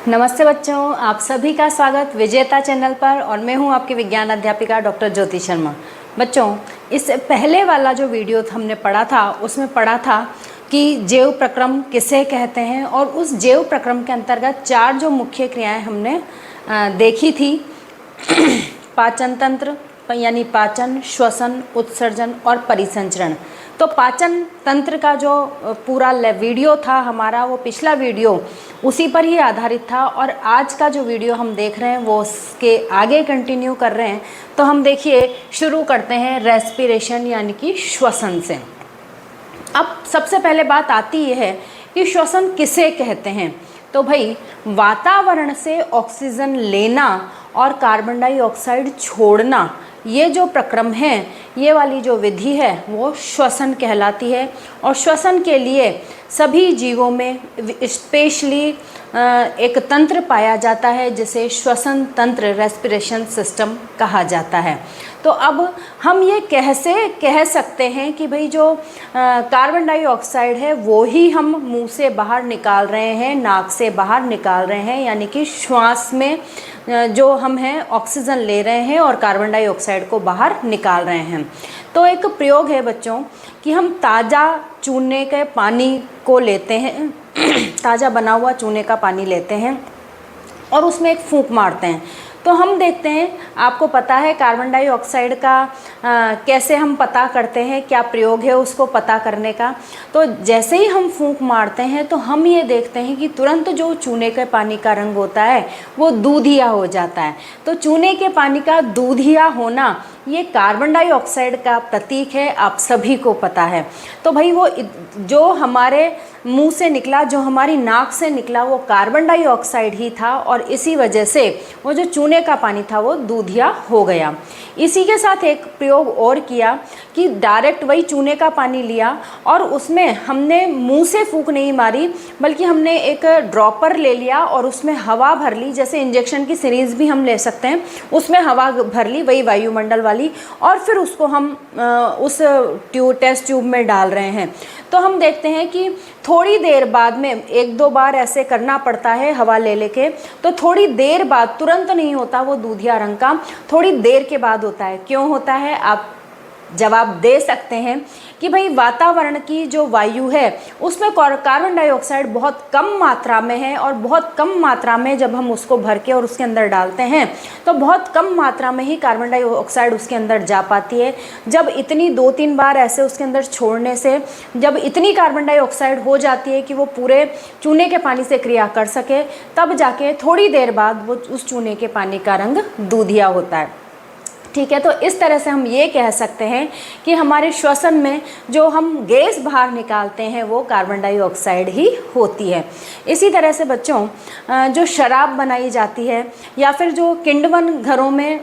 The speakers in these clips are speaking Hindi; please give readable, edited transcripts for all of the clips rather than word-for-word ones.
नमस्ते बच्चों, आप सभी का स्वागत विजेता चैनल पर। और मैं हूं आपकी विज्ञान अध्यापिका डॉक्टर ज्योति शर्मा। बच्चों, इससे पहले वाला जो वीडियो हमने पढ़ा था उसमें पढ़ा था कि जैव प्रक्रम किसे कहते हैं, और उस जैव प्रक्रम के अंतर्गत 4 जो मुख्य क्रियाएं हमने देखी थी पाचन तंत्र यानी पाचन, श्वसन, उत्सर्जन और परिसंचरण। तो पाचन तंत्र का जो पूरा वीडियो था हमारा, वो पिछला वीडियो उसी पर ही आधारित था, और आज का जो वीडियो हम देख रहे हैं वो उसके आगे कंटिन्यू कर रहे हैं। तो हम देखिए शुरू करते हैं रेस्पिरेशन यानी कि श्वसन से। अब सबसे पहले बात आती है है कि श्वसन किसे कहते हैं। तो भाई, वातावरण से ऑक्सीजन लेना और कार्बन डाइऑक्साइड छोड़ना, ये जो प्रक्रम है, ये वाली जो विधि है वो श्वसन कहलाती है। और श्वसन के लिए सभी जीवों में स्पेशली एक तंत्र पाया जाता है जिसे श्वसन तंत्र, रेस्पिरेशन सिस्टम कहा जाता है। तो अब हम ये कह सकते हैं कि भाई जो कार्बन डाइऑक्साइड है वो ही हम मुंह से बाहर निकाल रहे हैं, नाक से बाहर निकाल रहे हैं, यानी कि श्वास में जो हम हैं ऑक्सीजन ले रहे हैं और कार्बन डाइऑक्साइड को बाहर निकाल रहे हैं। तो एक प्रयोग है बच्चों कि हम ताज़ा चूने के पानी को लेते हैं ताज़ा बना हुआ चूने का पानी लेते हैं और उसमें एक फूंक मारते हैं। तो हम देखते हैं, आपको पता है कार्बन डाइऑक्साइड का कैसे हम पता करते हैं, क्या प्रयोग है उसको पता करने का। तो जैसे ही हम फूंक मारते हैं तो हम ये देखते हैं कि तुरंत जो चूने के पानी का रंग होता है वो दूधिया हो जाता है। तो चूने के पानी का दूधिया होना ये कार्बन डाइऑक्साइड का प्रतीक है, आप सभी को पता है। तो भाई वो जो हमारे मुंह से निकला, जो हमारी नाक से निकला, वो कार्बन डाइऑक्साइड ही था, और इसी वजह से वो जो चूने का पानी था वो दूधिया हो गया। इसी के साथ एक प्रयोग और किया कि डायरेक्ट वही चूने का पानी लिया और उसमें हमने मुंह से फूंक नहीं मारी, बल्कि हमने एक ड्रॉपर ले लिया और उसमें हवा भर ली। जैसे इंजेक्शन की सीरीज भी हम ले सकते हैं, उसमें हवा भर ली, वही वायुमंडल वाली, और फिर उसको हम उस टेस्ट ट्यूब में डाल रहे हैं। तो हम देखते हैं कि थोड़ी देर बाद में 1-2 बार ऐसे करना पड़ता है हवा ले लेके, तो थोड़ी देर बाद, तुरंत नहीं होता वो दूधिया रंग का, थोड़ी देर के बाद होता है। क्यों होता है, आप जवाब दे सकते हैं कि भाई वातावरण की जो वायु है उसमें कार्बन डाइऑक्साइड बहुत कम मात्रा में है, और बहुत कम मात्रा में जब हम उसको भर के और उसके अंदर डालते हैं तो बहुत कम मात्रा में ही कार्बन डाइऑक्साइड उसके अंदर जा पाती है। जब इतनी 2-3 बार ऐसे उसके अंदर छोड़ने से जब इतनी कार्बन डाइऑक्साइड हो जाती है कि वो पूरे चूने के पानी से क्रिया कर सके, तब जाके थोड़ी देर बाद वो उस चूने के पानी का रंग दूधिया होता है। ठीक है, तो इस तरह से हम ये कह सकते हैं कि हमारे श्वसन में जो हम गैस बाहर निकालते हैं वो कार्बन डाइऑक्साइड ही होती है। इसी तरह से बच्चों, जो शराब बनाई जाती है या फिर जो किण्वन घरों में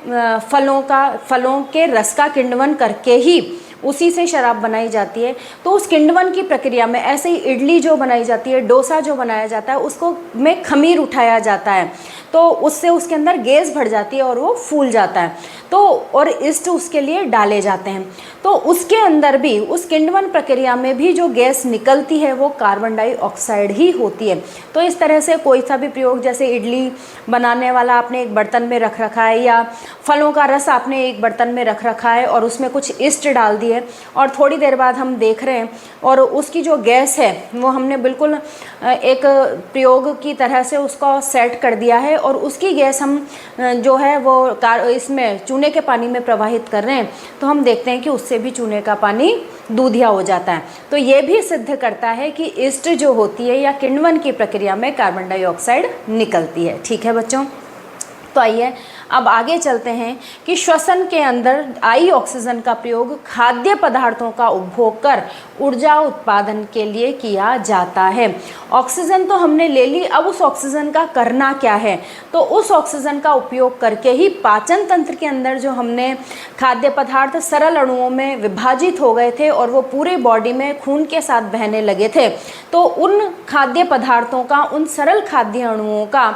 फलों के रस का किण्वन करके ही उसी से शराब बनाई जाती है, तो उस किण्वन की प्रक्रिया में ऐसे ही इडली जो बनाई जाती है, डोसा जो बनाया जाता है, उसको में खमीर उठाया जाता है, तो उससे उसके अंदर गैस भर जाती है और वो फूल जाता है। तो और ईस्ट उसके लिए डाले जाते हैं, तो उसके अंदर भी, उस किण्वन प्रक्रिया में भी जो गैस निकलती है वो कार्बन डाइऑक्साइड ही होती है। तो इस तरह से कोई सा भी प्रयोग, जैसे इडली बनाने वाला आपने एक बर्तन में रख रखा है, या फलों का रस आपने एक बर्तन में रख रखा है और उसमें कुछ ईस्ट डाल दी है, और थोड़ी देर बाद हम देख रहे हैं और उसकी जो गैस है वो हमने बिल्कुल एक प्रयोग की तरह से उसको सेट कर दिया है, और उसकी गैस हम जो है वो इसमें चूने के पानी में प्रवाहित कर रहे हैं, तो हम देखते हैं कि उससे भी चूने का पानी दूधिया हो जाता है। तो ये भी सिद्ध करता है कि ईस्ट जो होती है या किण्वन की प्रक्रिया में कार्बन डाइऑक्साइड निकलती है। ठीक है बच्चों, तो आइए अब आगे चलते हैं कि श्वसन के अंदर आई ऑक्सीजन का प्रयोग खाद्य पदार्थों का उपभोग कर ऊर्जा उत्पादन के लिए किया जाता है। ऑक्सीजन तो हमने ले ली, अब उस ऑक्सीजन का करना क्या है, तो उस ऑक्सीजन का उपयोग करके ही पाचन तंत्र के अंदर जो हमने खाद्य पदार्थ सरल अणुओं में विभाजित हो गए थे और वो पूरे बॉडी में खून के साथ बहने लगे थे, तो उन खाद्य पदार्थों का, उन सरल खाद्य अणुओं का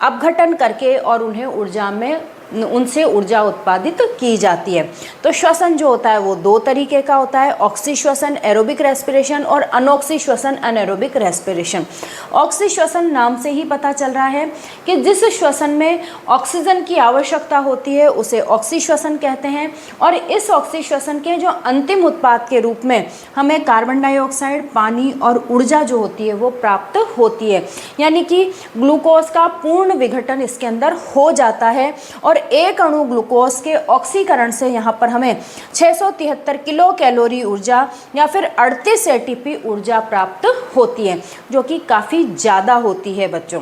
अपघटन करके और उन्हें ऊर्जा में उनसे ऊर्जा उत्पादित की जाती है। तो श्वसन जो होता है वो दो तरीके का होता है, ऑक्सी श्वसन एरोबिक रेस्पिरेशन और अनऑक्सी श्वसन अनएरोबिक रेस्पिरेशन। ऑक्सी श्वसन नाम से ही पता चल रहा है कि जिस श्वसन में ऑक्सीजन की आवश्यकता होती है उसे ऑक्सी श्वसन कहते हैं, और इस ऑक्सी श्वसन के जो अंतिम उत्पाद के रूप में हमें कार्बन डाइऑक्साइड, पानी और ऊर्जा जो होती है वो प्राप्त होती है। यानी कि ग्लूकोज का पूर्ण विघटन इसके अंदर हो जाता है और एक अणु ग्लूकोज के ऑक्सीकरण से यहाँ पर हमें 673 किलो कैलोरी ऊर्जा या फिर 38 एटीपी ऊर्जा प्राप्त होती है, जो कि काफ़ी ज़्यादा होती है बच्चों।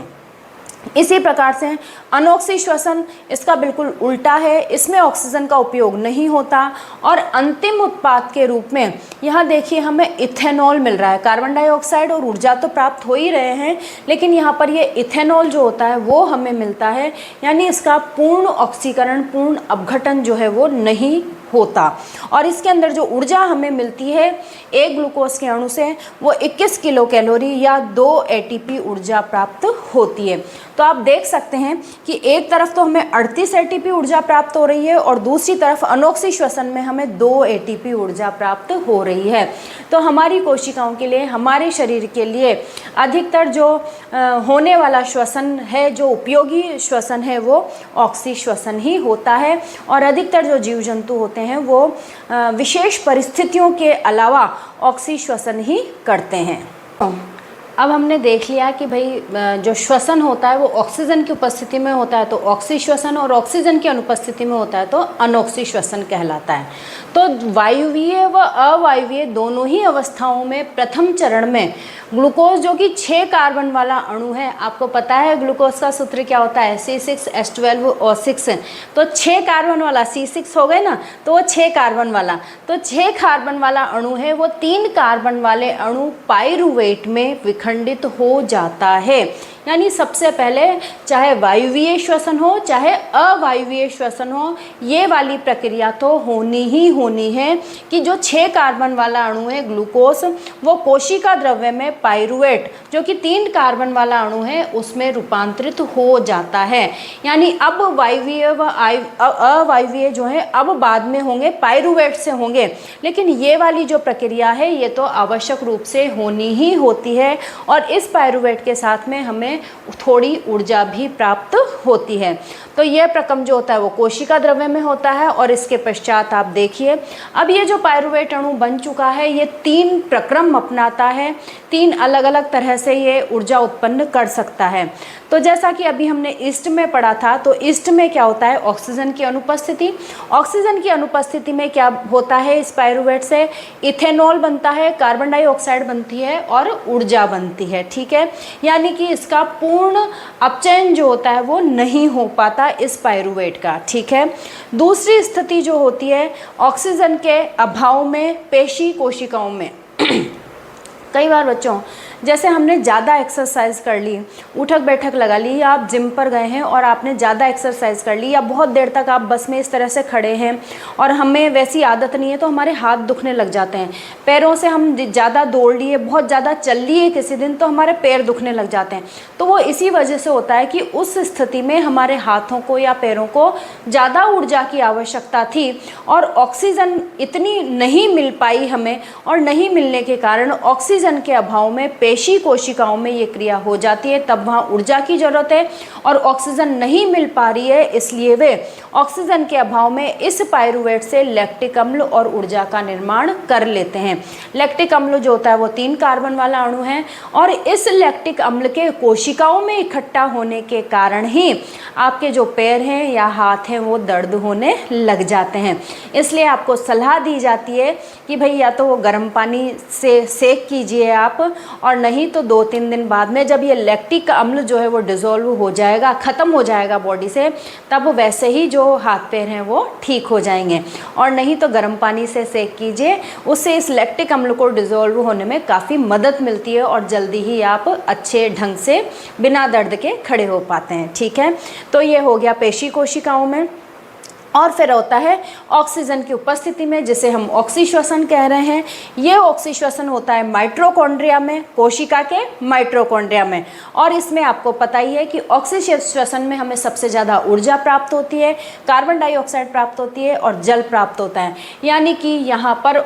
इसी प्रकार से अनऑक्सी श्वसन इसका बिल्कुल उल्टा है, इसमें ऑक्सीजन का उपयोग नहीं होता और अंतिम उत्पाद के रूप में यहाँ देखिए हमें इथेनॉल मिल रहा है। कार्बन डाइऑक्साइड और ऊर्जा तो प्राप्त हो ही रहे हैं, लेकिन यहाँ पर ये इथेनॉल जो होता है वो हमें मिलता है, यानी इसका पूर्ण ऑक्सीकरण, पूर्ण अपघटन जो है वो नहीं होता। और इसके अंदर जो ऊर्जा हमें मिलती है एक ग्लूकोज के अणु से वो 21 किलो कैलोरी या 2 एटीपी ऊर्जा प्राप्त होती है। तो आप देख सकते हैं कि एक तरफ तो हमें 38 एटीपी ऊर्जा प्राप्त हो रही है और दूसरी तरफ अनऑक्सी श्वसन में हमें 2 एटीपी ऊर्जा प्राप्त हो रही है। तो हमारी कोशिकाओं के लिए, हमारे शरीर के लिए अधिकतर जो होने वाला श्वसन है, जो उपयोगी श्वसन है, वो ऑक्सी श्वसन ही होता है। और अधिकतर जो जीव जंतु होते हैं वो विशेष परिस्थितियों के अलावा ऑक्सी श्वसन ही करते हैं। अब हमने देख लिया कि भाई जो श्वसन होता है वो ऑक्सीजन की उपस्थिति में होता है तो ऑक्सी श्वसन, और ऑक्सीजन की अनुपस्थिति में होता है तो अनऑक्सी श्वसन कहलाता है। तो वायवीय व अवायवीय दोनों ही अवस्थाओं में प्रथम चरण में ग्लूकोज जो कि 6 कार्बन वाला अणु है, आपको पता है ग्लूकोज का सूत्र क्या होता है, C6H12O6, तो 6 कार्बन वाला C6 हो गए ना, तो वो 6 कार्बन वाला, तो 6 कार्बन वाला अणु है वो 3 कार्बन वाले अणु पाइरूवेट में विखंडित हो जाता है। यानी सबसे पहले चाहे वायवीय श्वसन हो चाहे अवायवीय श्वसन हो, ये वाली प्रक्रिया तो होनी ही होनी है कि जो 6 कार्बन वाला अणु है ग्लूकोज वो कोशिका द्रव्य में पाइरूवेट जो कि 3 कार्बन वाला अणु है उसमें रूपांतरित हो जाता है। यानी अब वायवीय व अवायवीय जो है अब बाद में होंगे, पाइरूवेट से होंगे, लेकिन ये वाली जो प्रक्रिया है ये तो आवश्यक रूप से होनी ही होती है और इस पाइरूवेट के साथ में हमें थोड़ी ऊर्जा भी प्राप्त होती है। तो यह प्रक्रम जो होता है वो कोशिका द्रव्य में होता है और इसके पश्चात आप देखिए अब ये जो पाइरूवेट अणु बन चुका है ये 3 प्रक्रम अपनाता है, 3 अलग अलग तरह से ये ऊर्जा उत्पन्न कर सकता है। तो जैसा कि अभी हमने ईस्ट में पढ़ा था, तो ईस्ट में क्या होता है, ऑक्सीजन की अनुपस्थिति, ऑक्सीजन की अनुपस्थिति में क्या होता है, इस पाइरूवेट से इथेनॉल बनता है, कार्बन डाइऑक्साइड बनती है और ऊर्जा बनती है। ठीक है, यानी कि इसका पूर्ण अपचयन जो होता है वो नहीं हो पाता इस पाइरूवेट का। ठीक है, दूसरी स्थिति जो होती है ऑक्सीजन के अभाव में पेशी कोशिकाओं में कई बार बच्चों जैसे हमने ज़्यादा एक्सरसाइज कर ली, उठक बैठक लगा ली, या आप जिम पर गए हैं और आपने ज़्यादा एक्सरसाइज कर ली, या बहुत देर तक आप बस में इस तरह से खड़े हैं और हमें वैसी आदत नहीं है तो हमारे हाथ दुखने लग जाते हैं। पैरों से हम ज़्यादा दौड़ लिए, बहुत ज़्यादा चल लिए किसी दिन तो हमारे पैर दुखने लग जाते हैं। तो वो इसी वजह से होता है कि उस स्थिति में हमारे हाथों को या पैरों को ज़्यादा ऊर्जा की आवश्यकता थी और ऑक्सीजन इतनी नहीं मिल पाई हमें, और नहीं मिलने के कारण ऑक्सीजन के अभाव में पेशी कोशिकाओं में ये क्रिया हो जाती है, तब वहाँ ऊर्जा की जरूरत है और ऑक्सीजन नहीं मिल पा रही है, इसलिए वे ऑक्सीजन के अभाव में इस पाइरूवेट से लैक्टिक अम्ल और ऊर्जा का निर्माण कर लेते हैं। लैक्टिक अम्ल जो होता है वो 3 कार्बन वाला अणु है और इस लैक्टिक अम्ल के कोशिकाओं में इकट्ठा होने के कारण ही आपके जो पैर हैं या हाथ हैं वो दर्द होने लग जाते हैं। इसलिए आपको सलाह दी जाती है कि भाई या तो वो गर्म पानी से सेक कीजिए आप, और नहीं तो 2-3 दिन बाद में जब ये लैक्टिक अम्ल जो है वो डिज़ोल्व हो जाएगा, ख़त्म हो जाएगा बॉडी से, तब वैसे ही जो हाथ पैर हैं वो ठीक हो जाएंगे। और नहीं तो गर्म पानी से सेक कीजिए, उससे इस लैक्टिक अम्ल को डिज़ोल्व होने में काफ़ी मदद मिलती है और जल्दी ही आप अच्छे ढंग से बिना दर्द के खड़े हो पाते हैं। ठीक है, तो ये हो गया पेशी कोशिकाओं में। और फिर होता है ऑक्सीजन की उपस्थिति में, जिसे हम ऑक्सीश्वसन कह रहे हैं। ये ऑक्सीश्वसन होता है माइटोकॉन्ड्रिया में, कोशिका के माइटोकॉन्ड्रिया में। और इसमें आपको पता ही है कि ऑक्सीश्वसन में हमें सबसे ज़्यादा ऊर्जा प्राप्त होती है, कार्बन डाइऑक्साइड प्राप्त होती है और जल प्राप्त होता है। यानी कि यहाँ पर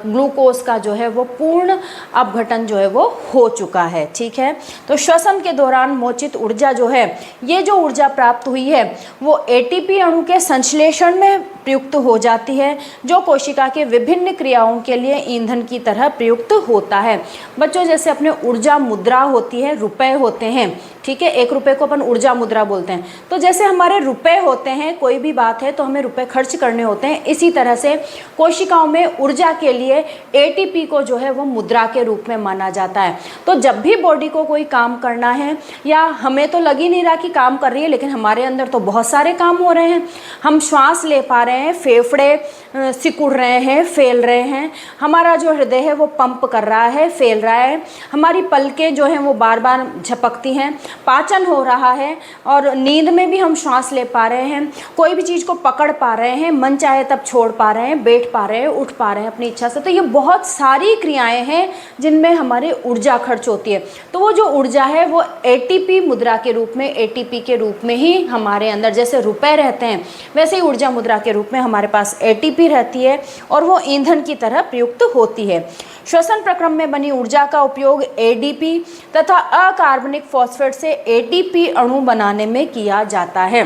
ग्लूकोज का जो है वो पूर्ण अपघटन जो है वो हो चुका है। ठीक है, तो श्वसन के दौरान मोचित ऊर्जा जो है, ये जो ऊर्जा प्राप्त हुई है वो एटीपी अणु के संश्लेषण में प्रयुक्त हो जाती है, जो कोशिका के विभिन्न क्रियाओं के लिए ईंधन की तरह प्रयुक्त होता है। बच्चों, जैसे अपने ऊर्जा मुद्रा होती है, रुपए होते हैं, ठीक है, 1 रुपए को अपन ऊर्जा मुद्रा बोलते हैं। तो जैसे हमारे रुपए होते हैं, कोई भी बात है तो हमें रुपए खर्च करने होते हैं, इसी तरह से कोशिकाओं में ऊर्जा के लिए एटीपी को जो है वो मुद्रा के रूप में माना जाता है। तो जब भी बॉडी को कोई काम करना है, या हमें तो लग ही नहीं रहा कि काम कर रही है, लेकिन हमारे अंदर तो बहुत सारे काम हो रहे हैं, हम श्वास ले पा रहे हैं, फेफड़े सिकुड़ रहे हैं, फैल रहे हैं, हमारा जो हृदय है वो पंप कर रहा है, फैल रहा है, हमारी पलकें जो हैं वो बार बार झपकती हैं, पाचन हो रहा है, और नींद में भी हम श्वास ले पा रहे हैं, कोई भी चीज़ को पकड़ पा रहे हैं, मन चाहे तब छोड़ पा रहे हैं, बैठ पा रहे हैं, उठ पा रहे हैं अपनी इच्छा से। तो ये बहुत सारी क्रियाएं हैं जिनमें हमारी ऊर्जा खर्च होती है। तो वो जो ऊर्जा है वो एटीपी मुद्रा के रूप में, एटीपी के रूप में ही हमारे अंदर, जैसे रुपए रहते हैं वैसे ही ऊर्जा मुद्रा के रूप में हमारे पास एटीपी रहती है, और वो ईंधन की तरह प्रयुक्त होती है। श्वसन प्रक्रम में बनी ऊर्जा का उपयोग एडीपी तथा अकार्बनिक फॉस्फेट से एटीपी अणु बनाने में किया जाता है।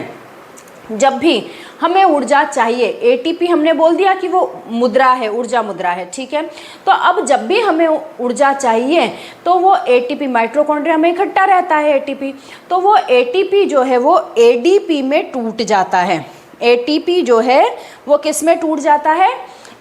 जब भी हमें ऊर्जा चाहिए, एटीपी हमने बोल दिया कि वो मुद्रा है, ऊर्जा मुद्रा है, ठीक है। तो अब जब भी हमें ऊर्जा चाहिए तो वो एटीपी माइटोकॉन्ड्रिया में इकट्ठा रहता है एटीपी, तो वो एटीपी जो है वो एडीपी में टूट जाता है। एटीपी जो है वो किस में टूट जाता है?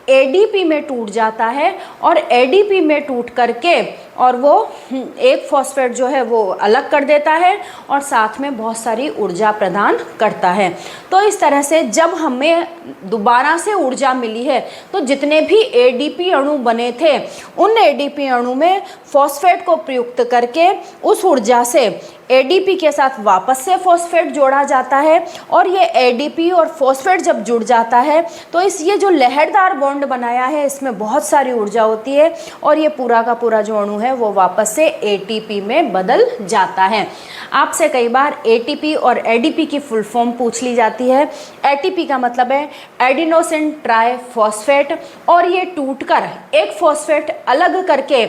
एडीपी में टूट जाता है, और एडीपी में टूट करके और वो एक फॉस्फेट जो है वो अलग कर देता है और साथ में बहुत सारी ऊर्जा प्रदान करता है। तो इस तरह से जब हमें दोबारा से ऊर्जा मिली है तो जितने भी एडीपी अणु बने थे उन एडीपी अणु में फॉस्फेट को प्रयुक्त करके उस ऊर्जा से एडीपी के साथ वापस से फॉस्फेट जोड़ा जाता है, और ये एडीपी और फॉस्फेट जब जुड़ जाता है तो ये जो लहरदार बॉन्ड बनाया है इसमें बहुत सारी ऊर्जा होती है, और ये पूरा का पूरा जो अणु है वो वापस से एटीपी में बदल जाता है। आपसे कई बार एटीपी और एडीपी की फुल फॉर्म पूछ ली जाती है। एटीपी का मतलब है एडिनोसिन ट्राइफॉस्फेट, और ये टूटकर एक फॉस्फेट अलग करके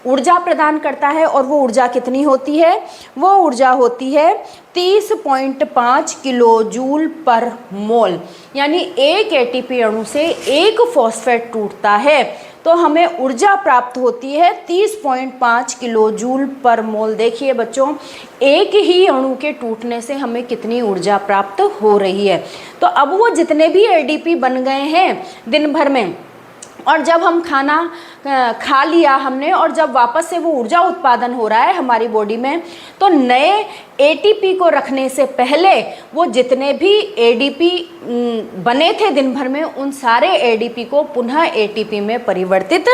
ऊर्जा प्रदान करता है, और वो ऊर्जा कितनी होती है? वो ऊर्जा होती है 30.5 किलो जूल पर मोल। यानी एक एटीपी अणु से एक फॉस्फेट टूटता है तो हमें ऊर्जा प्राप्त होती है 30.5 किलो जूल पर मोल। देखिए बच्चों, एक ही अणु के टूटने से हमें कितनी ऊर्जा प्राप्त हो रही है। तो अब वो जितने भी एडीपी बन गए हैं दिन भर में, और जब हम खाना खा लिया हमने और जब वापस से वो ऊर्जा उत्पादन हो रहा है हमारी बॉडी में, तो नए एटीपी को रखने से पहले वो जितने भी एडीपी बने थे दिन भर में उन सारे एडीपी को पुनः एटीपी में परिवर्तित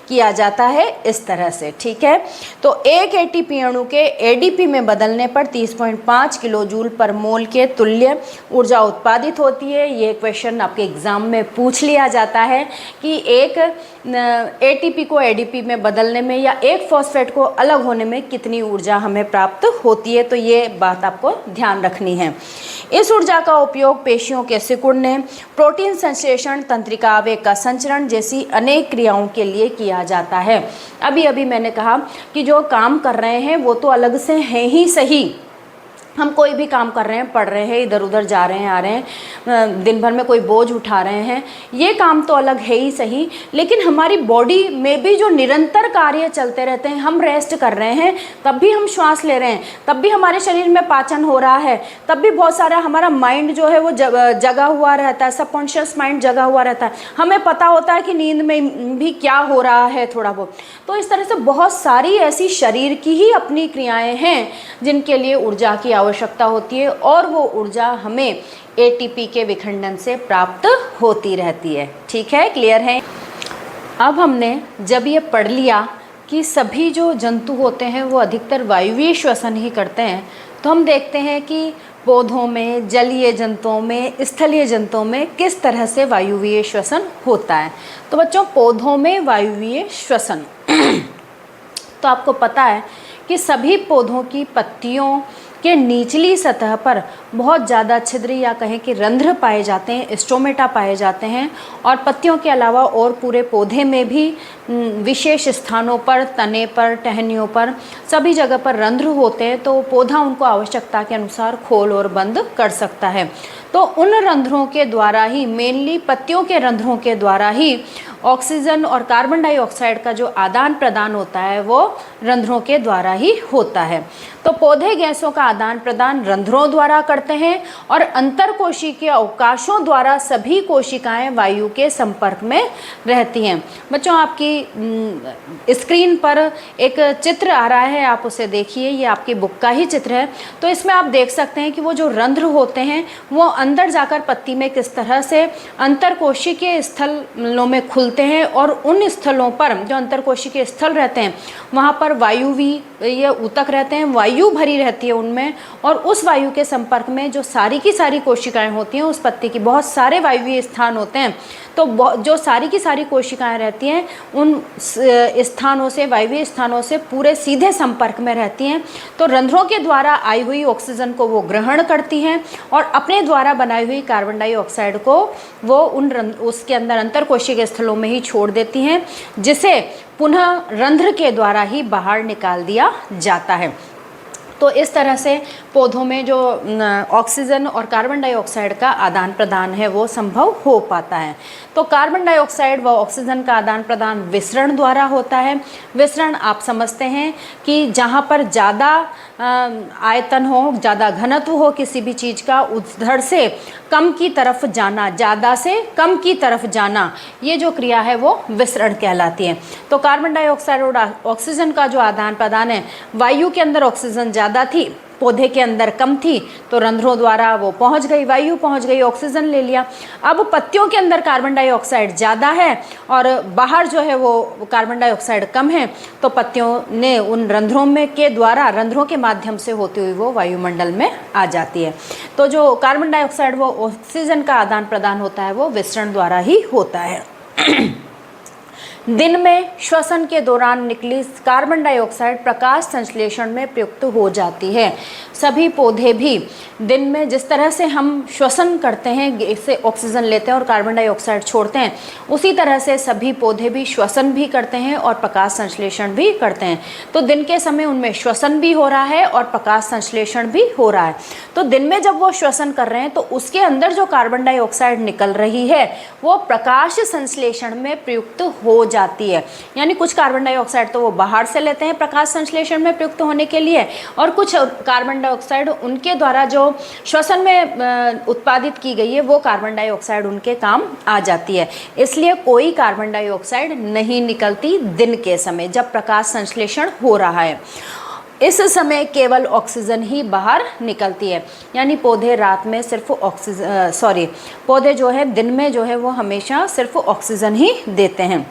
किया जाता है इस तरह से। ठीक है, तो एक एटीपी अणु के एडीपी में बदलने पर 30.5 किलो जूल पर मोल के तुल्य ऊर्जा उत्पादित होती है। ये क्वेश्चन आपके एग्जाम में पूछ लिया जाता है कि एक एटीपी को एडीपी में बदलने में या एक फॉस्फेट को अलग होने में कितनी ऊर्जा हमें प्राप्त होती है। तो ये बात आपको ध्यान रखनी है। इस ऊर्जा का उपयोग पेशियों के सिकुड़ने, प्रोटीन संश्लेषण, तंत्रिका आवेग का संचरण जैसी अनेक क्रियाओं के लिए किया जाता है। अभी मैंने कहा कि जो काम कर रहे हैं वो तो अलग से हैं ही सही, हम कोई भी काम कर रहे हैं, पढ़ रहे हैं, इधर उधर जा रहे हैं, आ रहे हैं, दिन भर में कोई बोझ उठा रहे हैं, ये काम तो अलग है ही सही, लेकिन हमारी बॉडी में भी जो निरंतर कार्य चलते रहते हैं, हम रेस्ट कर रहे हैं तब भी हम श्वास ले रहे हैं, तब भी हमारे शरीर में पाचन हो रहा है, तब भी बहुत सारा हमारा माइंड जो है वो जगा हुआ रहता है, सबकॉन्शियस माइंड जगा हुआ रहता है, हमें पता होता है कि नींद में भी क्या हो रहा है थोड़ा बहुत। तो इस तरह से बहुत सारी ऐसी शरीर की ही अपनी क्रियाएँ हैं जिनके लिए ऊर्जा की आवश्यकता होती है, और वो ऊर्जा हमें एटीपी के विखंडन से प्राप्त होती रहती है। ठीक है, क्लियर है। अब हमने जब ये पढ़ लिया कि सभी जो जंतु होते हैं वो अधिकतर वायुवीय श्वसन ही करते हैं, तो हम देखते हैं कि पौधों में, जलीय जंतुओं में, स्थलीय जंतुओं में किस तरह से वायुवीय श्वसन होता है। तो बच्चों, पौधों में वायुवीय श्वसन तो आपको पता है कि सभी पौधों की पत्तियों के निचली सतह पर बहुत ज़्यादा छिद्र या कहें कि रंध्र पाए जाते हैं, स्टोमेटा पाए जाते हैं। और पत्तियों के अलावा और पूरे पौधे में भी विशेष स्थानों पर, तने पर, टहनियों पर, सभी जगह पर रंध्र होते हैं। तो पौधा उनको आवश्यकता के अनुसार खोल और बंद कर सकता है। तो उन रंध्रों के द्वारा ही, मेनली पत्तियों के रंध्रों के द्वारा ही ऑक्सीजन और कार्बन डाइऑक्साइड का जो आदान प्रदान होता है वो रंध्रों के द्वारा ही होता है। तो पौधे गैसों का आदान प्रदान रंध्रों द्वारा करते हैं और अंतरकोशिकीय अवकाशों द्वारा सभी कोशिकाएं वायु के संपर्क में रहती हैं। बच्चों, आपकी स्क्रीन पर एक चित्र आ रहा है, आप उसे देखिए। ये आपकी बुक का ही चित्र है। तो इसमें आप देख सकते हैं कि वो जो रंध्र होते हैं वो अंदर जाकर पत्ती में किस तरह से अंतरकोशिकीय स्थलों में खुलते हैं और उन स्थलों पर, जो अंतरकोशिकीय स्थल रहते हैं, वहाँ पर वायुवीय ऊतक रहते हैं, वायु भरी रहती है उनमें। और उस वायु के संपर्क में जो सारी की सारी कोशिकाएं होती हैं, उस पत्ती की बहुत सारे वायुवीय स्थान होते हैं। तो जो सारी की सारी कोशिकाएं रहती हैं उन स्थानों से, वायुवीय स्थानों से पूरे सीधे संपर्क में रहती हैं। तो रंध्रों के द्वारा आई हुई ऑक्सीजन को वो ग्रहण करती हैं और अपने द्वारा बनाई हुई कार्बन डाइऑक्साइड को वो उसके अंदर अंतरकोशिकीय स्थलों में ही छोड़ देती हैं, जिसे पुनः रंध्र के द्वारा ही बाहर निकाल दिया जाता है। तो इस तरह से पौधों में जो ऑक्सीजन और कार्बन डाइऑक्साइड का आदान प्रदान है वो संभव हो पाता है। तो कार्बन डाइऑक्साइड व ऑक्सीजन का आदान प्रदान विसरण द्वारा होता है। विसरण आप समझते हैं कि जहाँ पर ज़्यादा आयतन हो, ज़्यादा घनत्व हो किसी भी चीज़ का, उधर से कम की तरफ जाना, ज़्यादा से कम की तरफ जाना, ये जो क्रिया है वो विसरण कहलाती है। तो कार्बन डाइऑक्साइड और ऑक्सीजन का जो आदान प्रदान है, वायु के अंदर ऑक्सीजन ज़्यादा थी, पौधे के अंदर कम थी, तो रंध्रों द्वारा वो पहुंच गई, वायु पहुंच गई, ऑक्सीजन ले लिया। अब पत्तियों के अंदर कार्बन डाइऑक्साइड ज़्यादा है और बाहर जो है वो कार्बन डाइऑक्साइड कम है, तो पत्तियों ने उन रंध्रों में के द्वारा, रंध्रों के माध्यम से होती हुई वो वायुमंडल में आ जाती है। तो जो कार्बन डाइऑक्साइड वो ऑक्सीजन का आदान प्रदान होता है वो विसरण द्वारा ही होता है। दिन में श्वसन के दौरान निकली कार्बन डाइऑक्साइड प्रकाश संश्लेषण में प्रयुक्त हो जाती है। सभी पौधे भी दिन में जिस तरह से हम श्वसन करते हैं, इससे ऑक्सीजन लेते हैं और कार्बन डाइऑक्साइड छोड़ते हैं, उसी तरह से सभी पौधे भी श्वसन भी करते हैं और प्रकाश संश्लेषण भी करते हैं। तो दिन के समय उनमें श्वसन भी हो रहा है और प्रकाश संश्लेषण भी हो रहा है। तो दिन में जब वो श्वसन कर रहे हैं तो उसके अंदर जो कार्बन डाइऑक्साइड निकल रही है वो प्रकाश संश्लेषण में प्रयुक्त हो जाती है। यानी कुछ कार्बन डाइऑक्साइड तो वो बाहर से लेते हैं प्रकाश संश्लेषण में प्रयुक्त होने के लिए, और कुछ कार्बन डाइऑक्साइड उनके द्वारा जो श्वसन में उत्पादित की गई है वो कार्बन डाइऑक्साइड उनके काम आ जाती है। इसलिए कोई कार्बन डाइऑक्साइड नहीं निकलती दिन के समय जब प्रकाश संश्लेषण हो रहा है। इस समय केवल ऑक्सीजन ही बाहर निकलती है। यानी पौधे रात में सिर्फ पौधे जो है दिन में जो है वो हमेशा सिर्फ ऑक्सीजन ही देते हैं,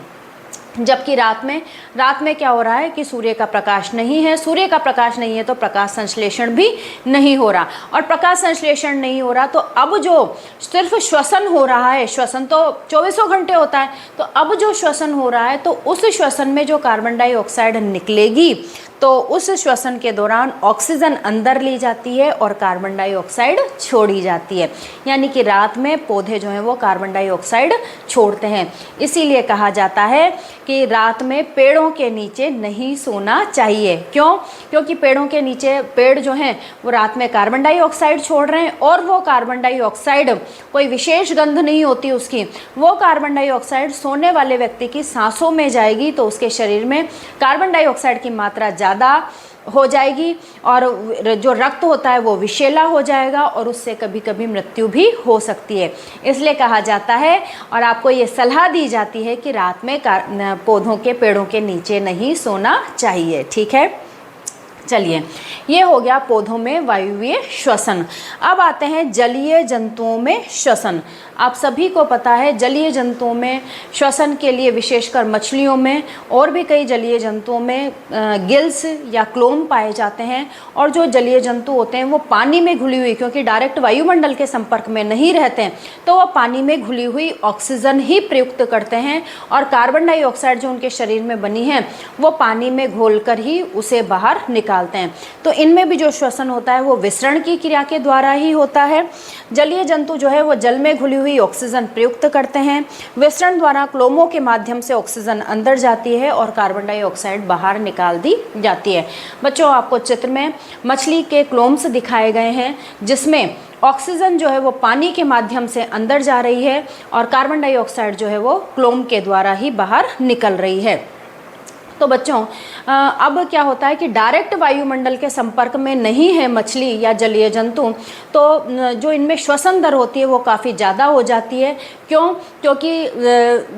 जबकि रात में क्या हो रहा है कि सूर्य का प्रकाश नहीं है। सूर्य का प्रकाश नहीं है तो प्रकाश संश्लेषण भी नहीं हो रहा, और प्रकाश संश्लेषण नहीं हो रहा तो अब जो सिर्फ श्वसन हो रहा है, श्वसन तो 24 घंटे होता है, तो अब जो श्वसन हो रहा है तो उस श्वसन में जो कार्बन डाइऑक्साइड निकलेगी तो उस श्वसन के दौरान ऑक्सीजन अंदर ली जाती है और कार्बन डाइऑक्साइड छोड़ी जाती है। यानी कि रात में पौधे जो हैं वो कार्बन डाइऑक्साइड छोड़ते हैं। इसीलिए कहा जाता है कि रात में पेड़ों के नीचे नहीं सोना चाहिए। क्यों? क्योंकि पेड़ों के नीचे, पेड़ जो हैं वो रात में कार्बन डाइऑक्साइड छोड़ रहे हैं और वो कार्बन डाइऑक्साइड कोई विशेष गंध नहीं होती उसकी, वो कार्बन डाइऑक्साइड सोने वाले व्यक्ति की सांसों में जाएगी तो उसके शरीर में कार्बन डाइऑक्साइड की मात्रा ज़्यादा हो जाएगी और जो रक्त होता है वो विषैला हो जाएगा और उससे कभी कभी मृत्यु भी हो सकती है। इसलिए कहा जाता है और आपको ये सलाह दी जाती है कि रात में पौधों के, पेड़ों के नीचे नहीं सोना चाहिए। ठीक है, चलिए, ये हो गया पौधों में वायुवीय श्वसन। अब आते हैं जलीय जंतुओं में श्वसन। आप सभी को पता है जलीय जंतुओं में श्वसन के लिए विशेषकर मछलियों में और भी कई जलीय जंतुओं में गिल्स या क्लोम पाए जाते हैं। और जो जलीय जंतु होते हैं वो पानी में घुली हुई, क्योंकि डायरेक्ट वायुमंडल के संपर्क में नहीं रहते हैं, तो वो पानी में घुली हुई ऑक्सीजन ही प्रयुक्त करते हैं और कार्बन डाइऑक्साइड जो उनके शरीर में बनी है वो पानी में घोलकर ही उसे बाहर निकालते हैं। तो इनमें भी जो श्वसन होता है वो विसरण की क्रिया के द्वारा ही होता है। जलीय जंतु जो है वो जल में घुली हुई ऑक्सीजन प्रयुक्त करते हैं। विसरण द्वारा क्लोमों के माध्यम से ऑक्सीजन अंदर जाती है और कार्बन डाइऑक्साइड बाहर निकाल दी जाती है। बच्चों, आपको चित्र में मछली के क्लोम्स दिखाए गए हैं जिसमें ऑक्सीजन जो है वो पानी के माध्यम से अंदर जा रही है और कार्बन डाइऑक्साइड जो है वो क्लोम के द्वारा ही बाहर निकल रही है। तो बच्चों, अब क्या होता है कि डायरेक्ट वायुमंडल के संपर्क में नहीं है मछली या जलीय जंतु, तो जो इनमें श्वसन दर होती है वो काफ़ी ज़्यादा हो जाती है। क्यों? क्योंकि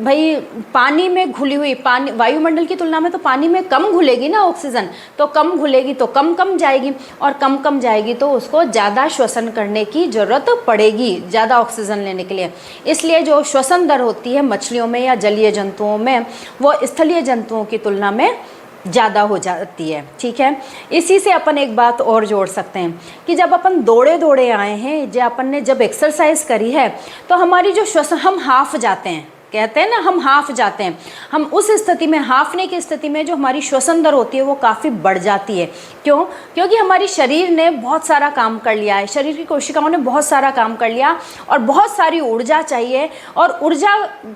भाई पानी में घुली हुई, पानी वायुमंडल की तुलना में तो पानी में कम घुलेगी ना ऑक्सीजन, तो कम घुलेगी तो कम जाएगी और कम जाएगी तो उसको ज़्यादा श्वसन करने की ज़रूरत पड़ेगी, ज़्यादा ऑक्सीजन लेने के लिए। इसलिए जो श्वसन दर होती है मछलियों में या जलीय जंतुओं में वो स्थलीय जंतुओं की तुलना में ज़्यादा हो जाती है। ठीक है, इसी से अपन एक बात और जोड़ सकते हैं कि जब अपन दौड़े आए हैं, अपन ने जब एक्सरसाइज करी है तो हमारी जो श्वसन, हम हाफ जाते हैं, कहते हैं ना हम हाफ जाते हैं, हम उस स्थिति में, हाफने की स्थिति में जो हमारी श्वसन दर होती है वो काफ़ी बढ़ जाती है। क्यों? क्योंकि हमारी शरीर ने बहुत सारा काम कर लिया है, शरीर की कोशिकाओं ने बहुत सारा काम कर लिया और बहुत सारी ऊर्जा चाहिए, और ऊर्जा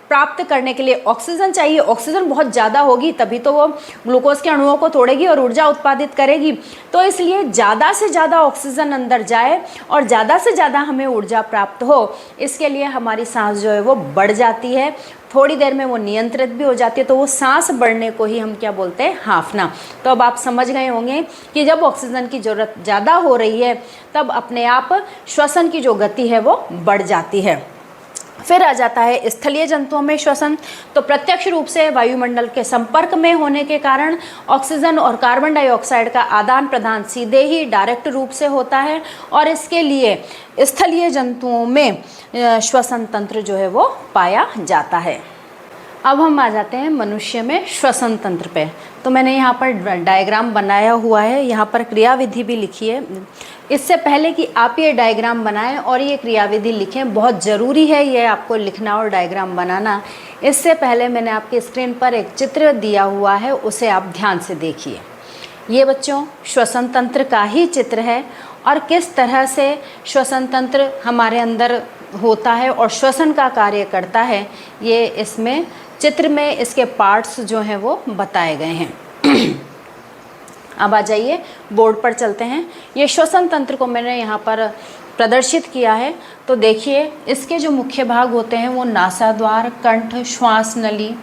प्राप्त करने के लिए ऑक्सीजन चाहिए। ऑक्सीजन बहुत ज़्यादा होगी तभी तो वो ग्लूकोज के अणुओं को तोड़ेगी और ऊर्जा उत्पादित करेगी। तो इसलिए ज़्यादा से ज़्यादा ऑक्सीजन अंदर जाए और ज़्यादा से ज़्यादा हमें ऊर्जा प्राप्त हो, इसके लिए हमारी सांस जो है वो बढ़ जाती है। थोड़ी देर में वो नियंत्रित भी हो जाती है, तो वो सांस बढ़ने को ही हम क्या बोलते हैं? हांफना। तो अब आप समझ गए होंगे कि जब ऑक्सीजन की ज़रूरत ज़्यादा हो रही है तब अपने आप श्वसन की जो गति है वो बढ़ जाती है। फिर आ जाता है स्थलीय जंतुओं में श्वसन। तो प्रत्यक्ष रूप से वायुमंडल के संपर्क में होने के कारण ऑक्सीजन और कार्बन डाइऑक्साइड का आदान प्रदान सीधे ही डायरेक्ट रूप से होता है और इसके लिए स्थलीय जंतुओं में श्वसन तंत्र जो है वो पाया जाता है। अब हम आ जाते हैं मनुष्य में श्वसन तंत्र पे। तो मैंने यहाँ पर डायग्राम बनाया हुआ है, यहाँ पर क्रियाविधि भी लिखी है। इससे पहले कि आप ये डायग्राम बनाएं और ये क्रियाविधि लिखें, बहुत ज़रूरी है ये आपको लिखना और डायग्राम बनाना। इससे पहले मैंने आपकी स्क्रीन पर एक चित्र दिया हुआ है, उसे आप ध्यान से देखिए। ये बच्चों श्वसन तंत्र का ही चित्र है और किस तरह से श्वसन तंत्र हमारे अंदर होता है और श्वसन का कार्य करता है, ये इसमें चित्र में इसके पार्ट्स जो हैं वो बताए गए हैं। अब आ जाइए बोर्ड पर चलते हैं। ये श्वसन तंत्र को मैंने यहाँ पर प्रदर्शित किया है। तो देखिए इसके जो मुख्य भाग होते हैं वो नासाद्वार, कंठ, श्वास नली,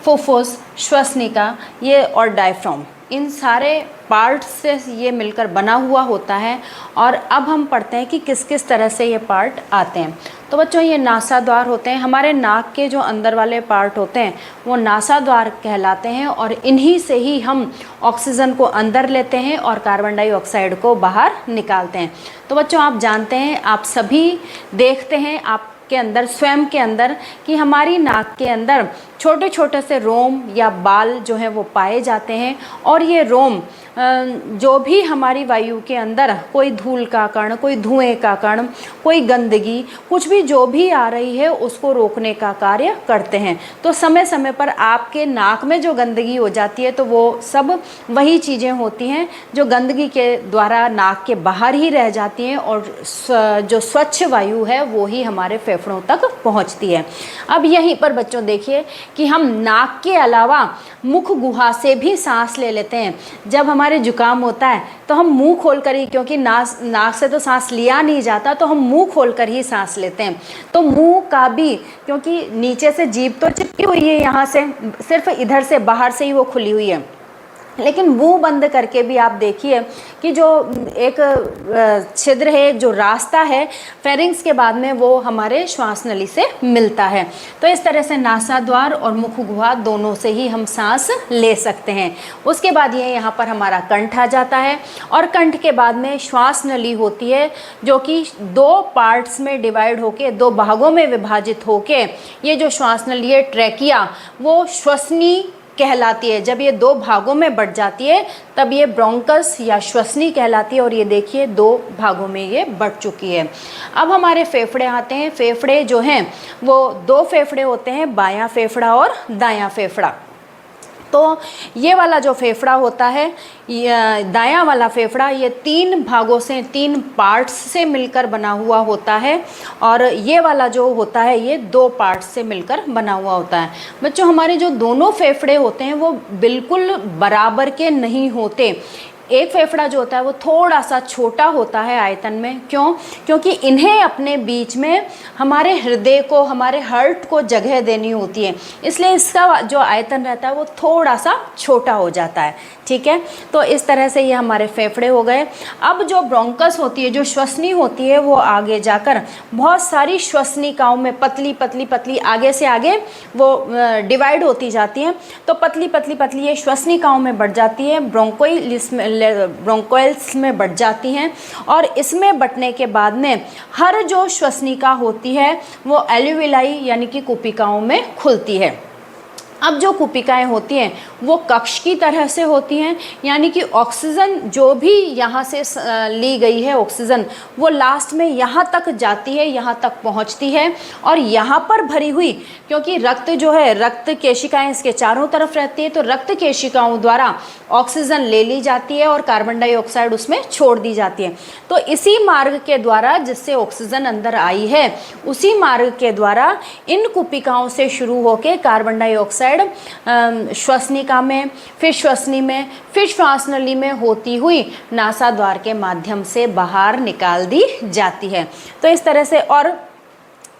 फुफ्फुस, श्वसनिका ये और डायफ्राम, इन सारे पार्ट से ये मिलकर बना हुआ होता है। और अब हम पढ़ते हैं कि किस किस तरह से ये पार्ट आते हैं। तो बच्चों ये नासाद्वार होते हैं, हमारे नाक के जो अंदर वाले पार्ट होते हैं वो नासाद्वार कहलाते हैं और इन्हीं से ही हम ऑक्सीजन को अंदर लेते हैं और कार्बन डाइऑक्साइड को बाहर निकालते हैं। तो बच्चों आप जानते हैं, आप सभी देखते हैं आपके अंदर, स्वयं के अंदर, कि हमारी नाक के अंदर छोटे छोटे से रोम या बाल जो हैं वो पाए जाते हैं और ये रोम जो भी हमारी वायु के अंदर कोई धूल का कण, कोई धुएं का कण, कोई गंदगी, कुछ भी जो भी आ रही है उसको रोकने का कार्य करते हैं। तो समय समय पर आपके नाक में जो गंदगी हो जाती है तो वो सब वही चीज़ें होती हैं जो गंदगी के द्वारा नाक के बाहर ही रह जाती हैं और जो स्वच्छ वायु है वो ही हमारे फेफड़ों तक पहुंचती है। अब यहीं पर बच्चों देखिए कि हम नाक के अलावा मुख गुहा से भी सांस ले लेते हैं। जब हमारे जुकाम होता है तो हम मुंह खोलकर ही, क्योंकि नाक से तो सांस लिया नहीं जाता, तो हम मुंह खोलकर ही सांस लेते हैं। तो मुंह का भी, क्योंकि नीचे से जीभ तो चिपकी हुई है, यहाँ से सिर्फ इधर से बाहर से ही वो खुली हुई है, लेकिन मुंह बंद करके भी आप देखिए कि जो एक छिद्र है, जो रास्ता है फेरिंग्स के बाद में, वो हमारे श्वास नली से मिलता है। तो इस तरह से नासाद्वार और मुख गुहा दोनों से ही हम सांस ले सकते हैं। उसके बाद ये यहाँ पर हमारा कंठ आ जाता है, और कंठ के बाद में श्वास नली होती है, जो कि 2 पार्ट्स में डिवाइड होके, 2 भागों में विभाजित होके ये जो श्वास नली है ट्रैकिया, वो श्वसनी कहलाती है। जब ये 2 भागों में बट जाती है तब ये ब्रोंकस या श्वसनी कहलाती है, और ये देखिए 2 भागों में ये बट चुकी है। अब हमारे फेफड़े आते हैं। फेफड़े जो हैं वो 2 फेफड़े होते हैं, बायां फेफड़ा और दायां फेफड़ा। तो ये वाला जो फेफड़ा होता है, दायां वाला फेफड़ा, ये 3 भागों से, 3 पार्ट्स से मिलकर बना हुआ होता है, और ये वाला जो होता है ये 2 पार्ट्स से मिलकर बना हुआ होता है। बच्चों, हमारे जो दोनों फेफड़े होते हैं वो बिल्कुल बराबर के नहीं होते। एक फेफड़ा जो होता है वो थोड़ा सा छोटा होता है आयतन में। क्यों? क्योंकि इन्हें अपने बीच में हमारे हृदय को, हमारे हार्ट को जगह देनी होती है, इसलिए इसका जो आयतन रहता है वो थोड़ा सा छोटा हो जाता है। ठीक है, तो इस तरह से ये हमारे फेफड़े हो गए। अब जो ब्रोंकस होती है, जो श्वसनी होती है, वो आगे जाकर बहुत सारी श्वसनिकाओं में पतली पतली पतली आगे से आगे वो डिवाइड होती जाती हैं। तो पतली पतली पतली ये श्वसनिकाओं में बढ़ जाती है, ब्रोंकोइल्स में बढ़ जाती हैं, और इसमें बटने के बाद में हर जो श्वसनिका होती है वो एल्यूविलाई यानी कि कुपिकाओं में खुलती है। अब जो कुपिकाएँ होती हैं वो कक्ष की तरह से होती हैं, यानी कि ऑक्सीजन जो भी यहाँ से ली गई है ऑक्सीजन, वो लास्ट में यहाँ तक जाती है, यहाँ तक पहुँचती है, और यहाँ पर भरी हुई, क्योंकि रक्त जो है, रक्त केशिकाएँ इसके चारों तरफ रहती है, तो रक्त केशिकाओं द्वारा ऑक्सीजन ले ली जाती है और कार्बन डाइऑक्साइड उसमें छोड़ दी जाती है। तो इसी मार्ग के द्वारा जिससे ऑक्सीजन अंदर आई है, उसी मार्ग के द्वारा इन कुपिकाओं से शुरू होकर कार्बन डाइऑक्साइड श्वसनिका में, फिर श्वसनी में, फिर श्वास नली में होती हुई नासाद्वार के माध्यम से बाहर निकाल दी जाती है। तो इस तरह से, और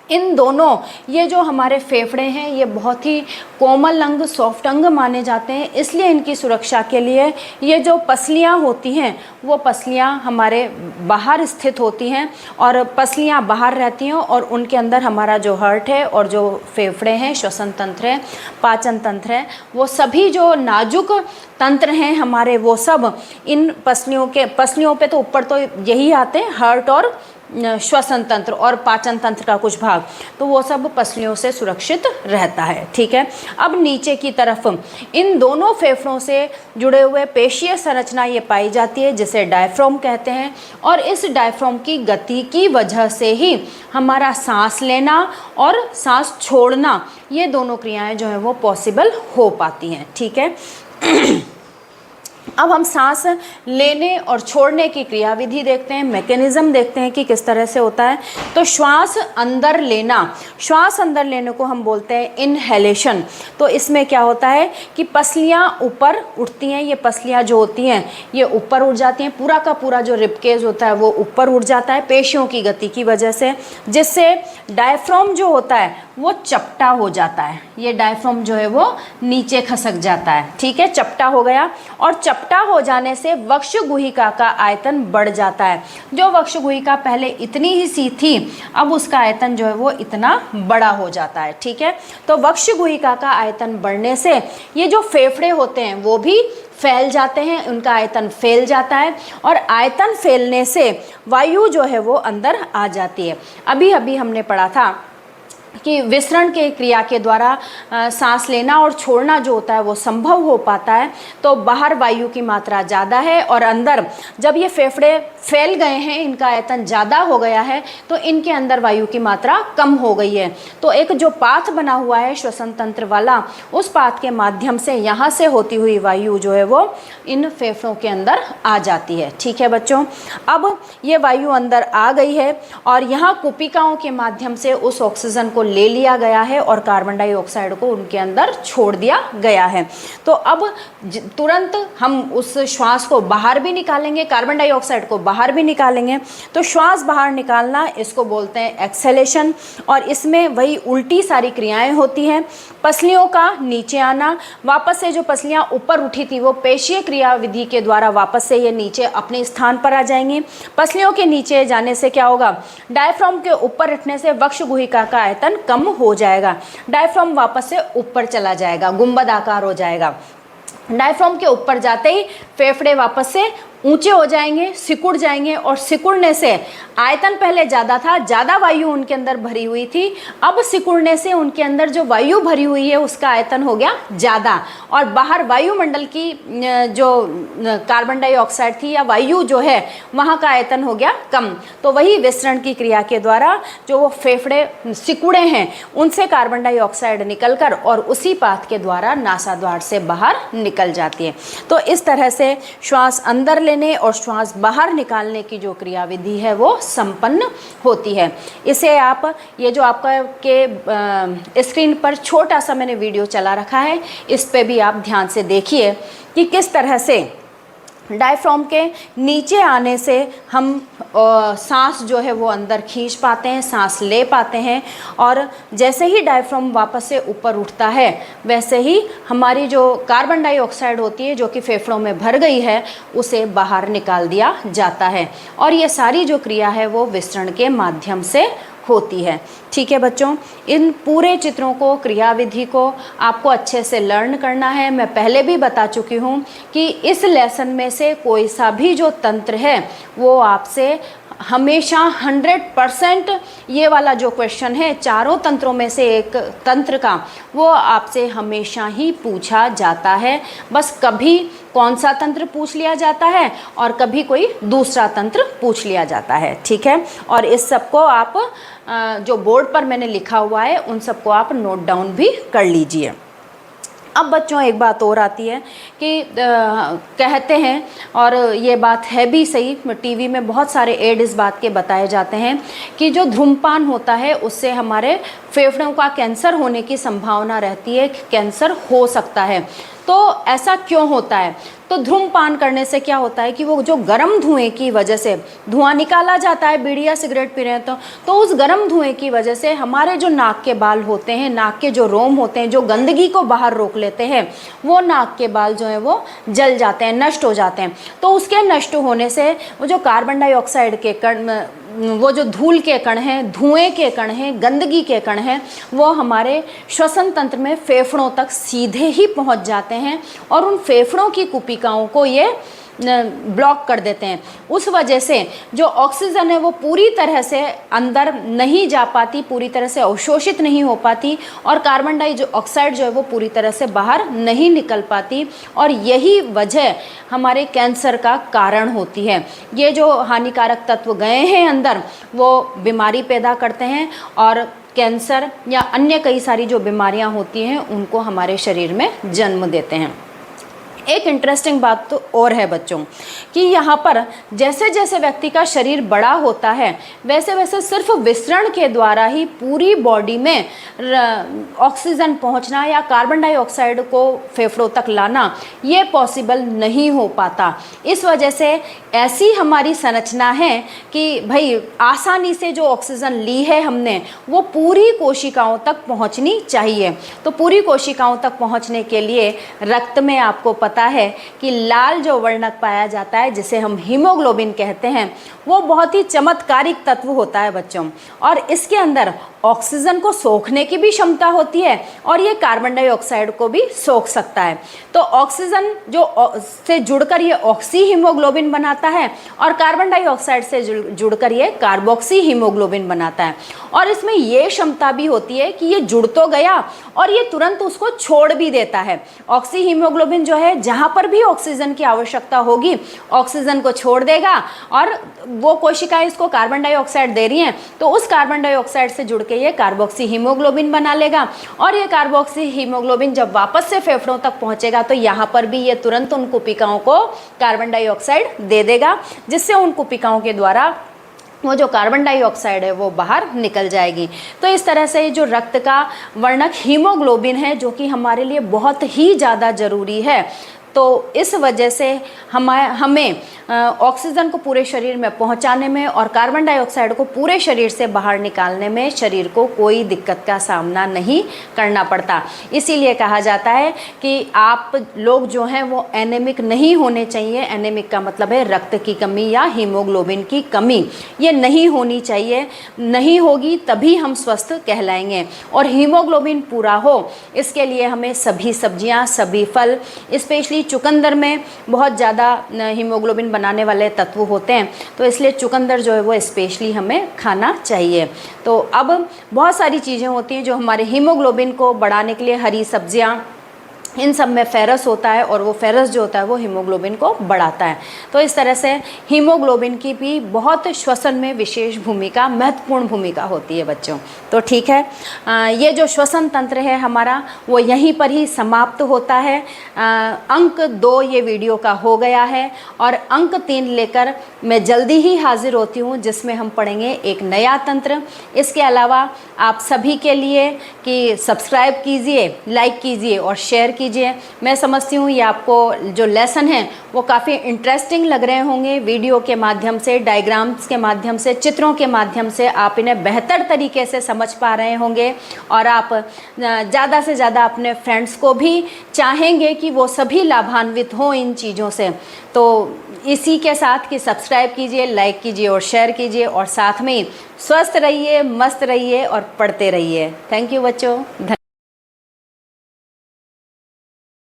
इन दोनों, ये जो हमारे फेफड़े हैं ये बहुत ही कोमल अंग, सॉफ्ट अंग माने जाते हैं, इसलिए इनकी सुरक्षा के लिए ये जो पसलियाँ होती हैं वो पसलियाँ हमारे बाहर स्थित होती हैं, और पसलियाँ बाहर रहती हैं, और उनके अंदर हमारा जो हार्ट है और जो फेफड़े हैं, श्वसन तंत्र है, पाचन तंत्र है, वो सभी जो नाजुक तंत्र हैं हमारे, वो सब इन पसलियों पे तो ऊपर तो यही आते हैं, हार्ट और श्वसन तंत्र और पाचन तंत्र का कुछ भाग, तो वो सब पसलियों से सुरक्षित रहता है। ठीक है, अब नीचे की तरफ इन दोनों फेफड़ों से जुड़े हुए पेशीय संरचना ये पाई जाती है, जिसे डायफ्राम कहते हैं, और इस डायफ्राम की गति की वजह से ही हमारा सांस लेना और सांस छोड़ना, ये दोनों क्रियाएं जो हैं वो पॉसिबल हो पाती हैं। ठीक है, अब हम सांस लेने और छोड़ने की क्रियाविधि देखते हैं, मैकेनिज्म देखते हैं कि किस तरह से होता है। तो श्वास अंदर लेने को हम बोलते हैं इनहेलेशन। तो इसमें क्या होता है कि पसलियाँ ऊपर उठती हैं, ये पसलियाँ जो होती हैं ये ऊपर उठ जाती हैं, पूरा का पूरा जो रिबकेज होता है वो ऊपर उठ जाता है पेशियों की गति की वजह से, जिससे डायफ्राम जो होता है वो चपटा हो जाता है। ये डायफ्राम जो है वो नीचे खसक जाता है। ठीक है, चपटा हो गया, और चपटा हो जाने से वक्ष गुहिका का आयतन बढ़ जाता है। जो वक्ष गुहिका पहले इतनी ही सी थी, अब उसका आयतन जो है वो इतना बड़ा हो जाता है। ठीक है, तो वक्ष गुहिका का आयतन बढ़ने से ये जो फेफड़े होते हैं वो भी फैल जाते हैं, उनका आयतन फैल जाता है, और आयतन फैलने से वायु जो है वो अंदर आ जाती है। अभी अभी हमने पढ़ा था कि विसरण के क्रिया के द्वारा सांस लेना और छोड़ना जो होता है वो संभव हो पाता है। तो बाहर वायु की मात्रा ज़्यादा है, और अंदर जब ये फेफड़े फैल गए हैं, इनका आयतन ज़्यादा हो गया है, तो इनके अंदर वायु की मात्रा कम हो गई है। तो एक जो पाथ बना हुआ है श्वसन तंत्र वाला, उस पाथ के माध्यम से यहाँ से होती हुई वायु जो है वो इन फेफड़ों के अंदर आ जाती है। ठीक है बच्चों, अब ये वायु अंदर आ गई है, और यहाँ कुपिकाओं के माध्यम से उस ऑक्सीजन को को ले लिया गया है और कार्बन डाइऑक्साइड को उनके अंदर छोड़ दिया गया है। तो अब तुरंत हम उस श्वास को बाहर भी निकालेंगे, कार्बन डाइऑक्साइड को बाहर भी निकालेंगे। तो श्वास बाहर निकालना, इसको बोलते हैं एक्सहेलेशन, और इसमें वही उल्टी सारी क्रियाएं होती हैं। पसलियों का नीचे आना, वापस से जो पसलियां ऊपर उठी थी वो पेशीय क्रिया विधि के द्वारा वापस से ये नीचे अपने स्थान पर आ जाएंगी। पसलियों के नीचे जाने से क्या होगा, डायफ्राम के ऊपर उठने से वक्ष गुहिका का आयतन कम हो जाएगा, डायफ्राम वापस से ऊपर चला जाएगा, गुंबद आकार हो जाएगा। डायफ्राम के ऊपर जाते ही फेफड़े वापस से ऊंचे हो जाएंगे, सिकुड़ जाएंगे, और सिकुड़ने से आयतन पहले ज़्यादा था, ज़्यादा वायु उनके अंदर भरी हुई थी, अब सिकुड़ने से उनके अंदर जो वायु भरी हुई है उसका आयतन हो गया ज़्यादा, और बाहर वायुमंडल की जो कार्बन डाइऑक्साइड थी या वायु जो है वहाँ का आयतन हो गया कम। तो वही विसरण की क्रिया के द्वारा जो वो फेफड़े सिकुड़े हैं उनसे कार्बन डाइऑक्साइड निकलकर और उसी पाथ के द्वारा नासाद्वार से बाहर निकल जाती है। तो इस तरह से श्वास अंदर लेने और श्वास बाहर निकालने की जो क्रियाविधि है वो संपन्न होती है। इसे आप, ये जो आपका के स्क्रीन पर छोटा सा मैंने वीडियो चला रखा है, इस पे भी आप ध्यान से देखिए कि किस तरह से डायफ्राम के नीचे आने से हम सांस जो है वो अंदर खींच पाते हैं, सांस ले पाते हैं, और जैसे ही डायफ्राम वापस से ऊपर उठता है वैसे ही हमारी जो कार्बन डाइऑक्साइड होती है जो कि फेफड़ों में भर गई है उसे बाहर निकाल दिया जाता है। और ये सारी जो क्रिया है वो विसरण के माध्यम से होती है। ठीक है बच्चों, इन पूरे चित्रों को, क्रियाविधि को आपको अच्छे से लर्न करना है। मैं पहले भी बता चुकी हूँ कि इस लेसन में से कोई सा भी जो तंत्र है वो आपसे हमेशा 100% ये वाला जो क्वेश्चन है चारों तंत्रों में से एक तंत्र का, वो आपसे हमेशा ही पूछा जाता है। बस कभी कौन सा तंत्र पूछ लिया जाता है और कभी कोई दूसरा तंत्र पूछ लिया जाता है। ठीक है, और इस सबको आप जो बोर्ड पर मैंने लिखा हुआ है उन सबको आप नोट डाउन भी कर लीजिए। अब बच्चों एक बात और आती है कि कहते हैं, और ये बात है भी सही, टीवी में बहुत सारे एड इस बात के बताए जाते हैं कि जो धूम्रपान होता है उससे हमारे फेफड़ों का कैंसर होने की संभावना रहती है, कैंसर हो सकता है। तो ऐसा क्यों होता है? तो धूम्रपान करने से क्या होता है कि वो जो गर्म धुएं की वजह से धुआं निकाला जाता है, बीड़ी या सिगरेट पी रहे हैं तो उस गर्म धुएं की वजह से हमारे जो नाक के बाल होते हैं, नाक के जो रोम होते हैं, जो गंदगी को बाहर रोक लेते हैं, वो नाक के बाल जो है वो जल जाते हैं, नष्ट हो जाते हैं। तो उसके नष्ट होने से वो जो कार्बन डाइऑक्साइड के कण, वो जो धूल के कण हैं, धुएं के कण हैं, गंदगी के कण हैं, वो हमारे श्वसन तंत्र में फेफड़ों तक सीधे ही पहुंच जाते हैं और उन फेफड़ों की कुपिकाओं को ये ब्लॉक कर देते हैं। उस वजह से जो ऑक्सीजन है वो पूरी तरह से अंदर नहीं जा पाती, पूरी तरह से अवशोषित नहीं हो पाती, और कार्बन डाइऑक्साइड जो है वो पूरी तरह से बाहर नहीं निकल पाती, और यही वजह हमारे कैंसर का कारण होती है। ये जो हानिकारक तत्व गए हैं अंदर वो बीमारी पैदा करते हैं और कैंसर या अन्य कई सारी जो बीमारियां होती हैं उनको हमारे शरीर में जन्म देते हैं। एक इंटरेस्टिंग बात तो और है बच्चों कि यहाँ पर जैसे जैसे व्यक्ति का शरीर बड़ा होता है वैसे वैसे सिर्फ विसरण के द्वारा ही पूरी बॉडी में ऑक्सीजन पहुँचना या कार्बन डाइऑक्साइड को फेफड़ों तक लाना ये पॉसिबल नहीं हो पाता। इस वजह से ऐसी हमारी संरचना है कि भाई आसानी से जो ऑक्सीजन ली है हमने वो पूरी कोशिकाओं तक पहुँचनी चाहिए। तो पूरी कोशिकाओं तक पहुँचने के लिए रक्त में आपको पता है कि लाल जो वर्णक पाया जाता है जिसे हम हीमोग्लोबिन कहते हैं वो बहुत ही चमत्कारिक तत्व होता है बच्चों, और इसके अंदर ऑक्सीजन को सोखने की भी क्षमता होती है और ये कार्बन डाइऑक्साइड को भी सोख सकता है। तो ऑक्सीजन जो से जुड़कर ये ऑक्सी हीमोग्लोबिन बनाता है और कार्बन डाइऑक्साइड से जुड़कर ये कार्बोक्सी हीमोग्लोबिन बनाता है, और इसमें ये क्षमता भी होती है कि ये जुड़ तो गया और ये तुरंत उसको छोड़ भी देता है। ऑक्सी हीमोग्लोबिन जो है जहाँ पर भी ऑक्सीजन की आवश्यकता होगी ऑक्सीजन को छोड़ देगा, और वो कोशिकाएं इसको कार्बन डाइऑक्साइड दे रही हैं तो उस कार्बन डाइऑक्साइड से जुड़ के ये कार्बोक्सी हीमोग्लोबिन बना लेगा, और ये कार्बोक्सी हीमोग्लोबिन जब वापस से फेफड़ों तक पहुंचेगा तो यहाँ पर भी ये तुरंत उन कुपिकाओं को कार्बन डाइऑक्साइड दे देगा, जिससे उन कुपिकाओं के द्वारा वो जो कार्बन डाइऑक्साइड है वो बाहर निकल जाएगी। तो इस तरह से जो रक्त का वर्णक हीमोग्लोबिन है, जो कि हमारे लिए बहुत ही ज़्यादा ज़रूरी है, तो इस वजह से हमें ऑक्सीजन को पूरे शरीर में पहुंचाने में और कार्बन डाइऑक्साइड को पूरे शरीर से बाहर निकालने में शरीर को कोई दिक्कत का सामना नहीं करना पड़ता। इसीलिए कहा जाता है कि आप लोग जो हैं वो एनीमिक नहीं होने चाहिए। एनीमिक का मतलब है रक्त की कमी या हीमोग्लोबिन की कमी, ये नहीं होनी चाहिए। नहीं होगी तभी हम स्वस्थ कहलाएंगे। और हीमोग्लोबिन पूरा हो इसके लिए हमें सभी सब्जियां, सभी फल, स्पेशली चुकंदर में बहुत ज़्यादा हीमोग्लोबिन बनाने वाले तत्व होते हैं, तो इसलिए चुकंदर जो है वो स्पेशली हमें खाना चाहिए। तो अब बहुत सारी चीज़ें होती हैं जो हमारे हीमोग्लोबिन को बढ़ाने के लिए, हरी सब्जियां, इन सब में फेरस होता है और वो फेरस जो होता है वो हीमोग्लोबिन को बढ़ाता है। तो इस तरह से हीमोग्लोबिन की भी बहुत श्वसन में विशेष भूमिका, महत्वपूर्ण भूमिका होती है बच्चों। तो ठीक है, ये जो श्वसन तंत्र है हमारा वो यहीं पर ही समाप्त होता है। अंक 2 ये वीडियो का हो गया है और अंक 3 लेकर मैं जल्दी ही हाजिर होती हूँ, जिसमें हम पढ़ेंगे एक नया तंत्र। इसके अलावा आप सभी के लिए कि सब्सक्राइब कीजिए, लाइक कीजिए और शेयर कीजिए। मैं समझती हूँ ये आपको जो लेसन है वो काफ़ी इंटरेस्टिंग लग रहे होंगे। वीडियो के माध्यम से, डायग्राम्स के माध्यम से, चित्रों के माध्यम से आप इन्हें बेहतर तरीके से समझ पा रहे होंगे और आप ज़्यादा से ज़्यादा अपने फ्रेंड्स को भी चाहेंगे कि वो सभी लाभान्वित हों इन चीज़ों से। तो इसी के साथ कि सब्सक्राइब कीजिए, लाइक कीजिए और शेयर कीजिए और साथ में स्वस्थ रहिए, मस्त रहिए और पढ़ते रहिए। थैंक यू बच्चों।